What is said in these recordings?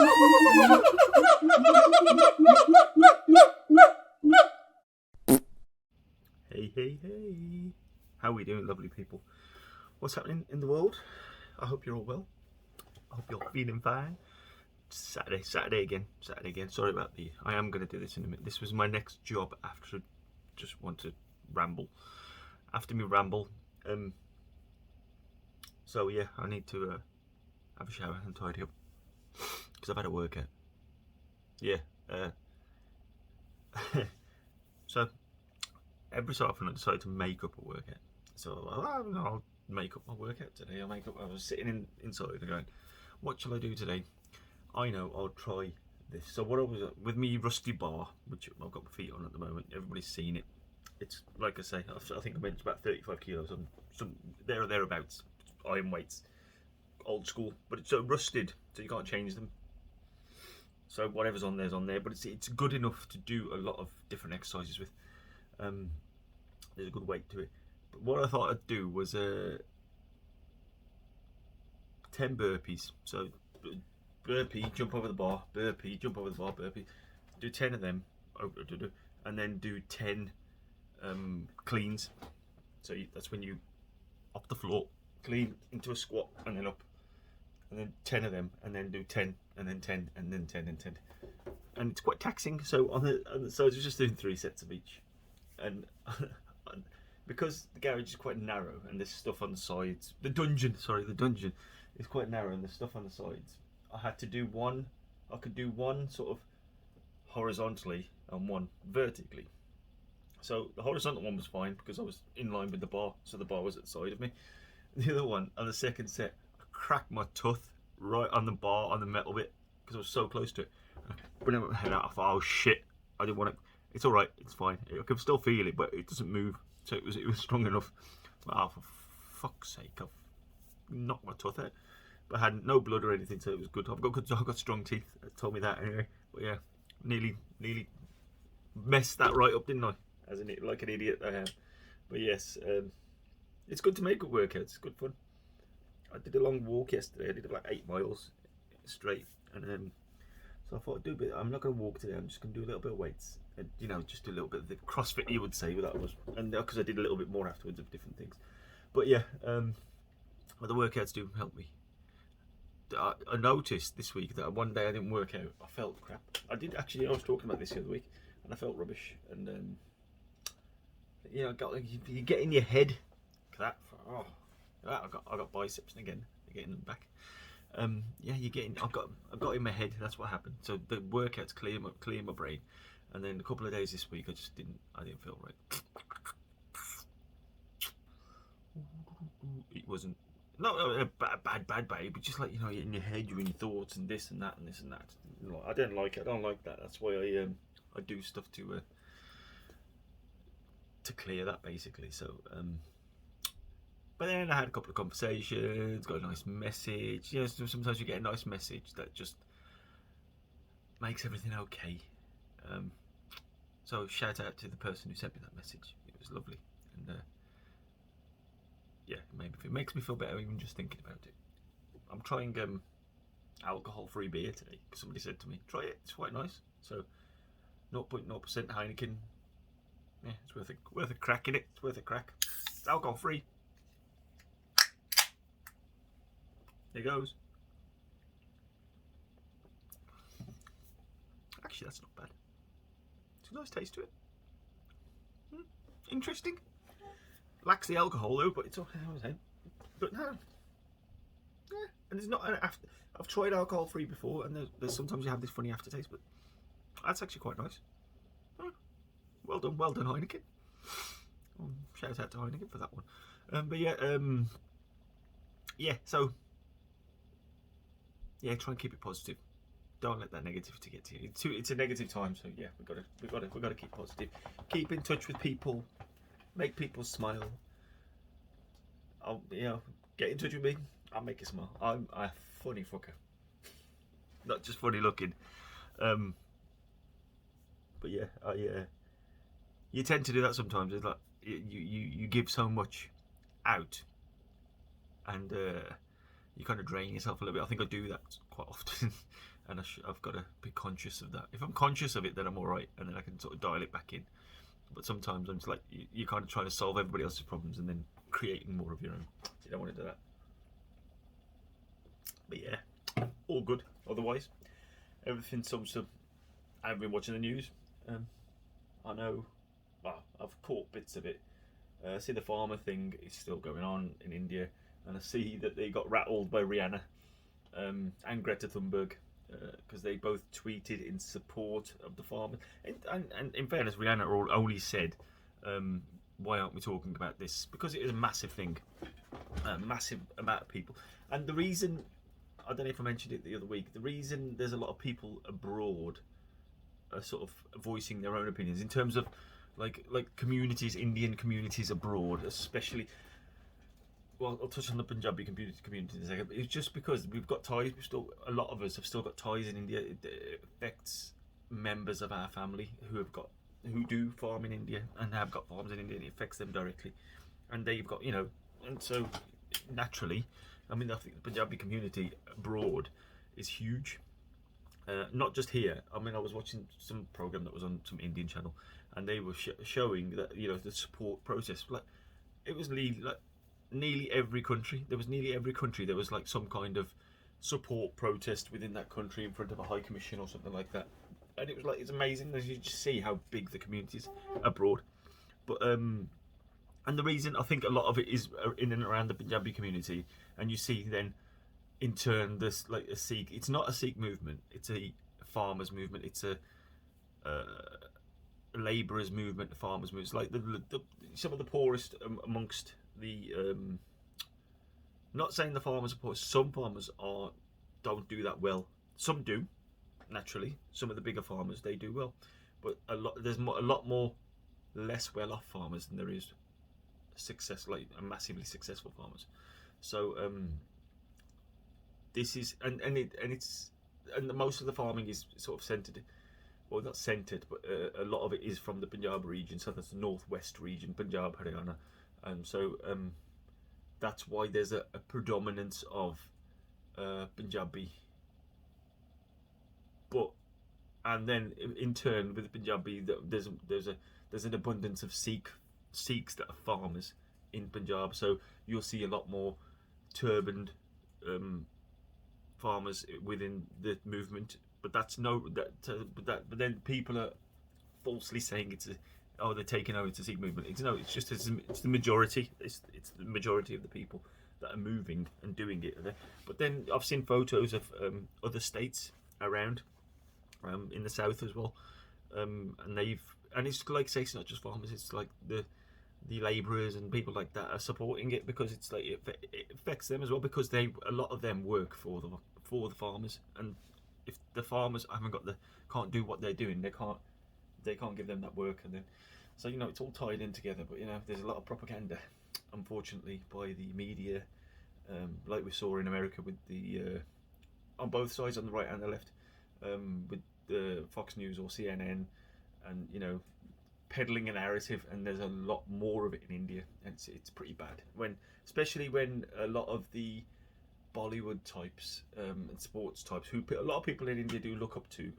Hey, hey, hey. How are we doing, lovely people? What's happening in the world? I hope you're all well. I hope you're feeling fine. Saturday again. Sorry about I am going to do this in a minute. This was my next job after, just want to ramble. After me ramble. So yeah, I need to have a shower and tidy up. Because I've had a workout. Yeah. So, every so often I decide to make up a workout. So I'll make up my workout today. I was sitting inside and going, what shall I do today? I know, I'll try this. So what I was with me rusty bar, which I've got my feet on at the moment. Everybody's seen it. It's like I say, I think I mentioned about 35 kilos on some there or thereabouts. Iron weights, old school, but it's so rusted, so you can't change them. So whatever's on there's on there, but it's good enough to do a lot of different exercises with. There's a good weight to it. But what I thought I'd do was 10 burpees. So burpee, jump over the bar, burpee, jump over the bar, burpee. Do 10 of them, and then do 10 cleans. So that's when you off the floor, clean into a squat, and then up, and then 10 of them, and then do 10, and then 10, and then 10, and 10. And it's quite taxing. So so I was just doing 3 sets of each, and because the garage is quite narrow and there's stuff on the sides, the dungeon is quite narrow and there's stuff on the sides. I had to do one. I could do one sort of horizontally and one vertically. So the horizontal one was fine because I was in line with the bar, so the bar was at the side of me. The other one, on the second set, I cracked my tooth right on the bar, on the metal bit, because I was so close to it. I put my head out, I thought, oh shit, I didn't want it. It's all right, it's fine. I can still feel it, but it doesn't move. So it was strong enough. Oh, for fuck's sake, I've knocked my tooth out. But I had no blood or anything, so it was good. I've got strong teeth. It told me that anyway. But yeah, nearly messed that right up, didn't I? Like an idiot I am. But yes, it's good to make up workouts. It's good fun. I did a long walk yesterday. I did like 8 miles straight, and so I thought I'd do a bit. I'm not going to walk today. I'm just going to do a little bit of weights, and just a little bit of the CrossFit, you would say, that was, and because I did a little bit more afterwards of different things. But yeah, but the workouts do help me. I noticed this week that one day I didn't work out. I felt crap. I was talking about this the other week, and I felt rubbish. And you get in your head. That I got biceps again. They're getting them back. Yeah, I got in my head. That's what happened. So the workouts clear my brain, and then a couple of days this week I didn't feel right. It wasn't bad, but just like in your head, you're in your thoughts and this and that and this and that. I don't like it. I don't like that. That's why I do stuff to clear that basically. So but then I had a couple of conversations, got a nice message. Sometimes you get a nice message that just makes everything okay. So shout out to the person who sent me that message. It was lovely, and yeah, it makes me feel better even just thinking about it. I'm trying alcohol-free beer today because somebody said to me, try it, it's quite nice. So 0.0% Heineken. Yeah, it's worth a crack in it. It's worth a crack. It's alcohol-free. There goes. Actually, that's not bad. It's a nice taste to it. Interesting. Lacks the alcohol though, but it's okay. But no. Yeah, and there's not. I've tried alcohol-free before, and there's sometimes you have this funny aftertaste, but that's actually quite nice. Well done, Heineken. Shout out to Heineken for that one. But yeah, yeah. So yeah, try and keep it positive. Don't let that negativity get to you. It's a negative time, so yeah, we got to keep positive. Keep in touch with people, make people smile. Get in touch with me. I'll make you smile. I'm a funny fucker, not just funny looking. But yeah, you tend to do that sometimes. It's like you give so much out, and you kind of drain yourself a little bit. I think I do that quite often. and I've got to be conscious of that. If I'm conscious of it, then I'm all right, and then I can sort of dial it back in. But sometimes I'm just like, you kind of trying to solve everybody else's problems and then creating more of your own. So you don't want to do that. But yeah, all good. Otherwise, everything seems to. I haven't been watching the news. I know. Well, I've caught bits of it. I see the farmer thing is still going on in India, and I see that they got rattled by Rihanna and Greta Thunberg because they both tweeted in support of the farmer. And in fairness, Rihanna only said, "Why aren't we talking about this?" Because it is a massive thing, a massive amount of people. And the reason, I don't know if I mentioned it the other week, the reason there's a lot of people abroad are sort of voicing their own opinions in terms of like communities, Indian communities abroad, especially. Well, I'll touch on the Punjabi community in a second. But it's just because we've got ties. A lot of us have still got ties in India. It affects members of our family who do farm in India and have got farms in India. And it affects them directly, and they've got and so naturally, I mean, I think the Punjabi community abroad is huge. Not just here. I mean, I was watching some program that was on some Indian channel, and they were showing that the support process. Like, it was nearly every country. There was like some kind of support protest within that country in front of a high commission or something like that. And it was like, it's amazing as you just see how big the community is abroad. But and the reason I think a lot of it is in and around the Punjabi community, and you see then in turn this like a Sikh. It's not a Sikh movement. It's a farmers movement. It's a labourers movement, farmers movement. It's like the some of the poorest amongst the. Not saying the farmers are poor. Some farmers don't do that well. Some do, naturally. Some of the bigger farmers, they do well, but there's a lot more less well-off farmers than there is massively successful farmers. So this is and most of the farming is sort of centered, well, not centered, but a lot of it is from the Punjab region. So that's the northwest region, Punjab, Haryana, and so that's why there's a predominance of Punjabi. And then in turn with the Punjabi, there's an abundance of Sikhs that are farmers in Punjab. So you'll see a lot more turbaned farmers within the movement. But but then people are falsely saying they're taking over the Sikh movement. It's the majority. It's the majority of the people that are moving and doing it. But then I've seen photos of other states around, in the south as well, and it's like, say, it's not just farmers. It's like the labourers and people like that are supporting it because it's like it affects them as well, because a lot of them work for the farmers, and if the farmers can't do what they're doing, they can't give them that work, and then so it's all tied in together. But there's a lot of propaganda, unfortunately, by the media, like we saw in America with the on both sides, on the right and the left, with the Fox News or CNN, and peddling a narrative. And there's a lot more of it in India, and it's pretty bad especially when a lot of the Bollywood types and sports types, who a lot of people in India do look up to,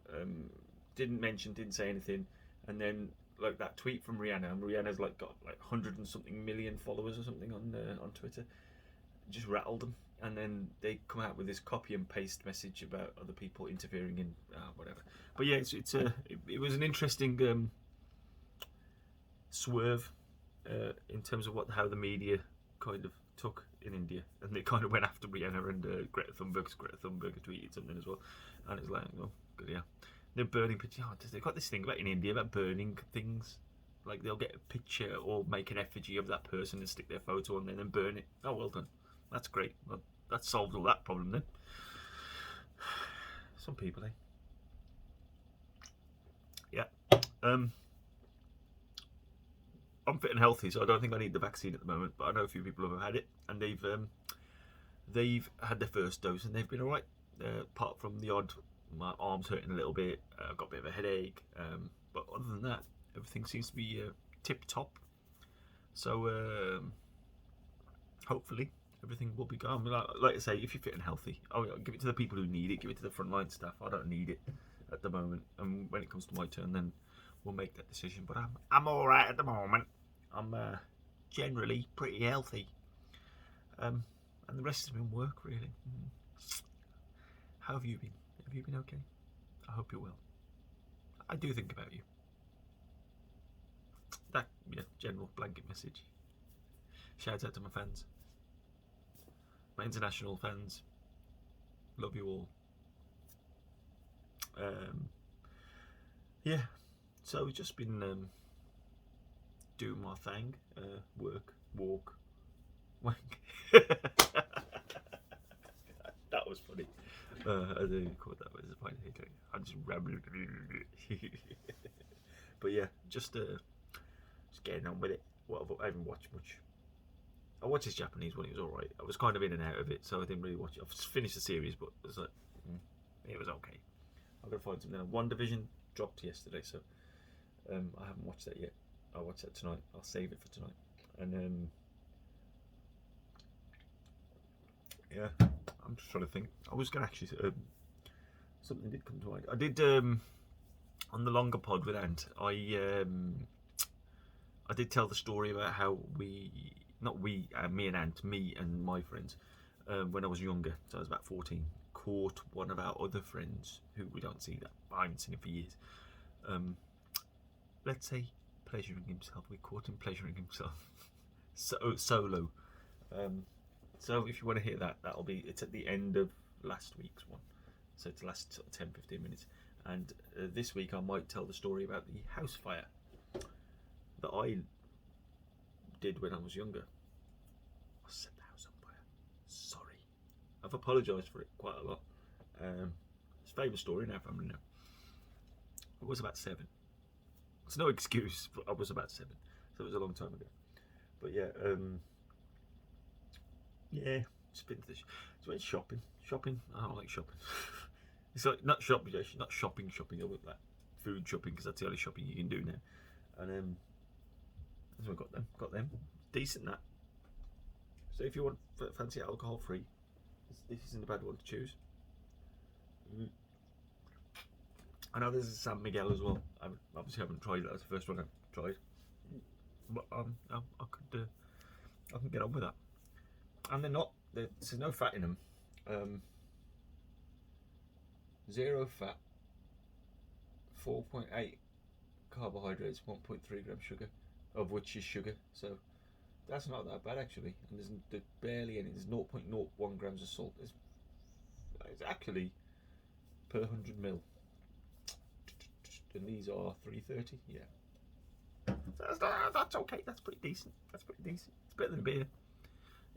didn't say anything, and then like that tweet from Rihanna, and Rihanna's got 100 and something million followers or something on Twitter, just rattled them, and then they come out with this copy and paste message about other people interfering in whatever. But yeah, it was an interesting swerve in terms of how the media kind of took in India, and they kind of went after Rihanna and Greta Thunberg. Greta Thunberg tweeted something as well, and it's like, oh, good, yeah. They're burning pictures. They've got this thing about in India about burning things. Like, they'll get a picture or make an effigy of that person and stick their photo on there and then burn it. Oh, well done. That's great. Well, that solved all that problem then. Some people, eh? Yeah. I'm fit and healthy, so I don't think I need the vaccine at the moment. But I know a few people who have had it, and they've had their first dose and they've been all right. Apart from the odd, my arm's hurting a little bit. I've got a bit of a headache, but other than that, everything seems to be tip top. So hopefully everything will be gone. Like I say, if you're fit and healthy, I'll give it to the people who need it. Give it to the frontline staff. I don't need it at the moment. And when it comes to my turn, then we'll make that decision. But I'm all right at the moment. I'm generally pretty healthy. And the rest has been work, really. How have you been? Have you been okay? I hope you're well. I do think about you. That general blanket message. Shout out to my fans. My international fans. Love you all. Yeah. So we've just been doing my thing. Work, walk, wank. That was funny. I don't even call that was a funny thing. I'm just rambling. But yeah, just getting on with it. I haven't watched much. I watched this Japanese one. It was alright. I was kind of in and out of it, so I didn't really watch it. I've finished the series, but it was like, it was okay. I'm gonna find something. One Division dropped yesterday, so I haven't watched that yet. I'll watch that tonight. I'll save it for tonight. And yeah, I'm just trying to think. I was gonna actually something did come to mind. I did on the longer pod with Ant. I did tell the story about how me and Ant, me and my friends, when I was younger, so I was about 14, caught one of our other friends who we don't see that I haven't seen him for years. Let's say pleasuring himself. We caught him pleasuring himself solo. So if you want to hear that, it's at the end of last week's one. So it's the last 10-15 minutes. And this week I might tell the story about the house fire that I did when I was younger. I set the house on fire. Sorry. I've apologised for it quite a lot. It's a famous story in our family now. I was about 7. It's no excuse, but I was about 7. So it was a long time ago. But yeah, just been to this. Just went shopping. I don't like shopping. It's like not shopping, actually, not shopping. I want like food shopping because that's the only shopping you can do now. And so I got them. Decent that. So if you want fancy alcohol free, this isn't a bad one to choose. I know there's a San Miguel as well. I obviously haven't tried that. That's the first one I've tried. But I can get on with that. And there's no fat in them. 0 fat, 4.8 carbohydrates, 1.3 grams sugar, of which is sugar. So that's not that bad actually. And there's barely any. There's 0.01 grams of salt. It's actually per 100 ml. And these are 330. Yeah. That's okay. That's pretty decent. It's better than beer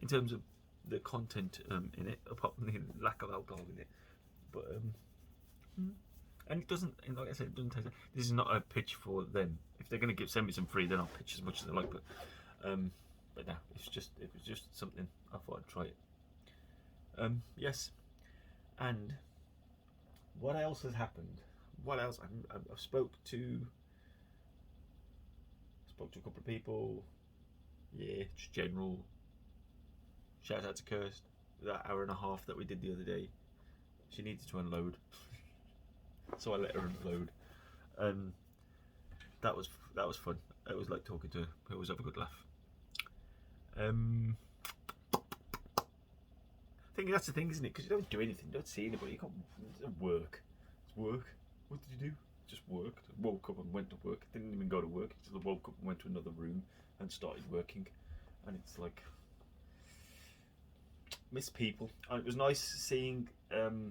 in terms of the content in it, apart from the lack of alcohol in it. But and it doesn't, like I said, it doesn't taste. This is not a pitch for them. If they're going to send me some free, then I'll pitch as much as I like. But no, it was just something I thought I'd try it. Yes, and what else has happened? What else? I've spoke to a couple of people. Yeah, just general. Shout out to Kirst. That hour and a half that we did the other day. She needed to unload, so I let her unload. That was fun. It was like talking to her. We always have a good laugh. I think that's the thing, isn't it? Because you don't do anything, you don't see anybody. You can't work. It's work. What did you do? Just worked. Woke up and went to work. Didn't even go to work. Just woke up and went to another room and started working. And it's like, miss people. And it was nice seeing. It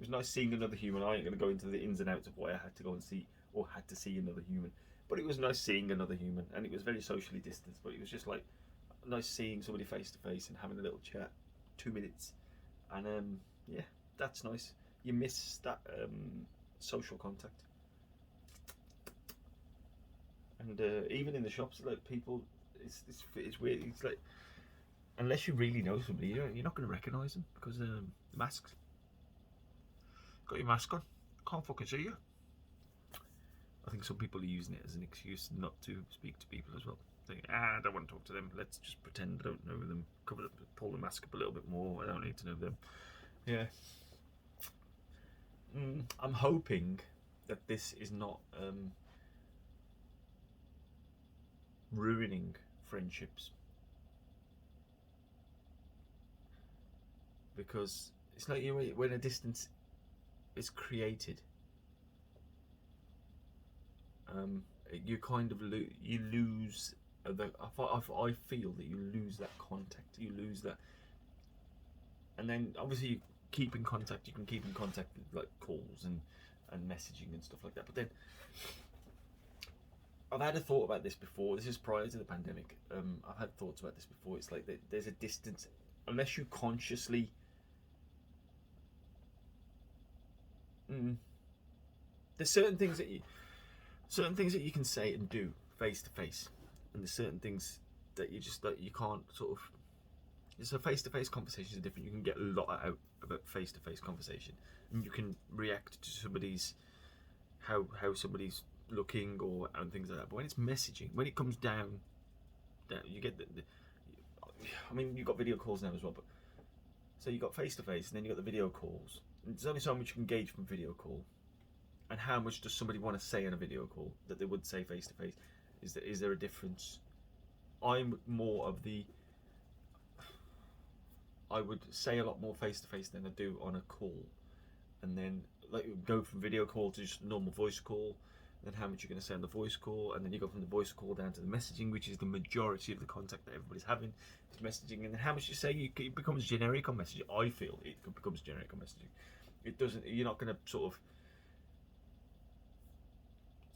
was nice seeing another human. I ain't going to go into the ins and outs of why I had to go and see, or had to see another human. But it was nice seeing another human, and it was very socially distanced. But it was just like nice seeing somebody face to face and having a little chat, 2 minutes, and yeah, that's nice. You miss that social contact, and even in the shops, like people, it's weird. It's like, unless you really know somebody, you're not going to recognise them because masks. Got your mask on, can't fucking see you. I think some people are using it as an excuse not to speak to people as well. Think, I don't want to talk to them. Let's just pretend I don't know them. Pull the mask up a little bit more. I don't need to know them. Yeah. I'm hoping that this is not ruining friendships, because it's like when a distance is created, you kind of you lose I feel that you lose that contact, you lose that, and then obviously you keep in contact. You can keep in contact with like calls and messaging and stuff like that. But then I've had a thought about this before. This is prior to the pandemic. I've had thoughts about this before. It's like there's a distance, unless you consciously. There's certain things that you can say and do face to face, and there's certain things that you just you can't sort of. So face-to-face conversations are different. You can get a lot out of a face-to-face conversation, and you can react to somebody's how somebody's looking and things like that. But when it's messaging, when it comes down you get I mean, you've got video calls now as well, but so you got face-to-face, and then you got the video calls. And there's only so much you can gauge from video call, and how much does somebody want to say on a video call that they would say face-to-face? Is there a difference? I'm more of the. I would say a lot more face-to-face than I do on a call, and then like go from video call to just normal voice call, and then how much you're going to say on the voice call, and then you go from the voice call down to the messaging, which is the majority of the contact that everybody's having is messaging, and then how much you say it becomes generic on messaging. I feel it becomes generic on messaging. It doesn't. You're not going to sort of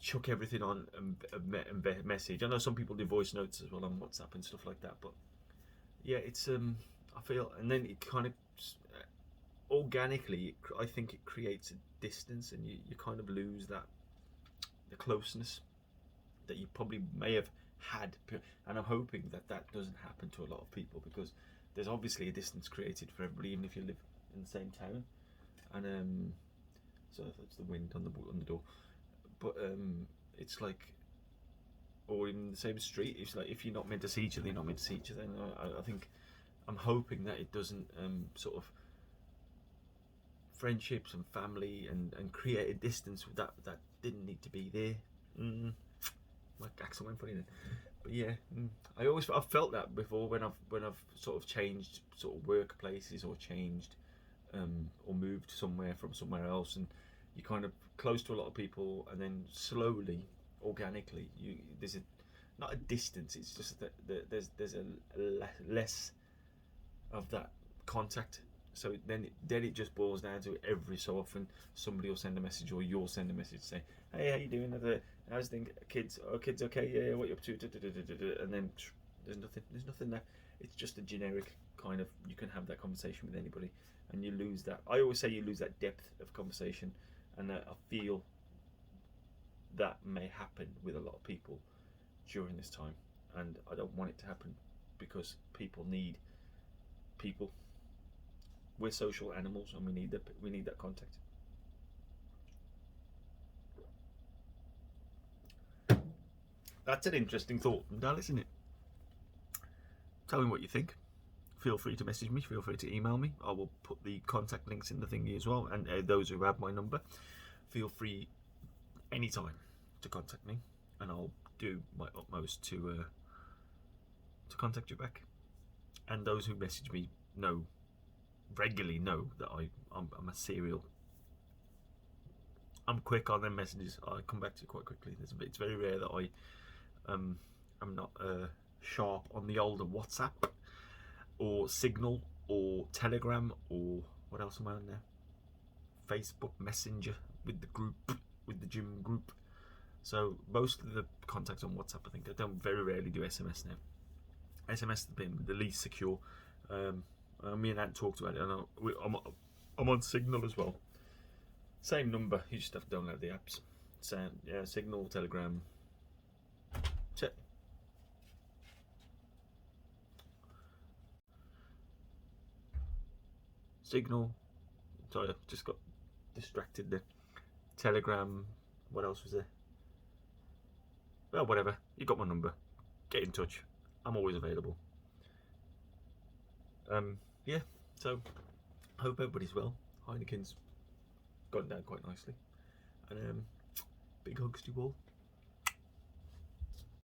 chuck everything on a message. I know some people do voice notes as well on WhatsApp and stuff like that, but yeah, it's I feel, and then it kind of organically, I think it creates a distance, and you kind of lose the closeness that you probably may have had. And I'm hoping that doesn't happen to a lot of people, because there's obviously a distance created for everybody, even if you live in the same town. And so that's the wind on the door. But it's like, or in the same street. It's like if you're not meant to see each other, you're not meant to see each other. And I think. I'm hoping that it doesn't sort of friendships and family and create a distance that didn't need to be there. My accent went funny then, but yeah, I've felt that before when I've sort of changed sort of workplaces, or changed or moved somewhere from somewhere else, and you're kind of close to a lot of people, and then slowly, organically, there's not a distance. It's just that there's a less of that contact. So then it just boils down to every so often somebody will send a message, or you'll send a message saying, hey, how you doing? How's things? Kids okay? Yeah, what you up to? And then there's nothing there. It's just a generic kind of, you can have that conversation with anybody, and you lose that. I always say you lose that depth of conversation, and I feel that may happen with a lot of people during this time, and I don't want it to happen, because people need people. We're social animals, and we need that contact. That's an interesting thought, Dal, isn't it? Tell me what you think. Feel free to message me. Feel free to email me. I will put the contact links in the thingy as well. And those who have my number, feel free anytime to contact me, and I'll do my utmost to contact you back. And those who message me regularly know that I'm a serial. I'm quick on them messages. I come back to you quite quickly. It's very rare that I'm not sharp on the older WhatsApp or Signal or Telegram, or what else am I on now? Facebook Messenger with the gym group. So most of the contacts on WhatsApp, I think I don't very rarely do SMS now. SMS has been the least secure. Me and Ant talked about it, and I'm on Signal as well. Same number, you just have to download the apps. So yeah, Signal, Telegram. Check. Signal. Sorry, I just got distracted there. Telegram. What else was there? Well, whatever. You got my number. get in touch. I'm always available. Yeah, so hope everybody's well. Heineken's gone down quite nicely, and big hugs to you all.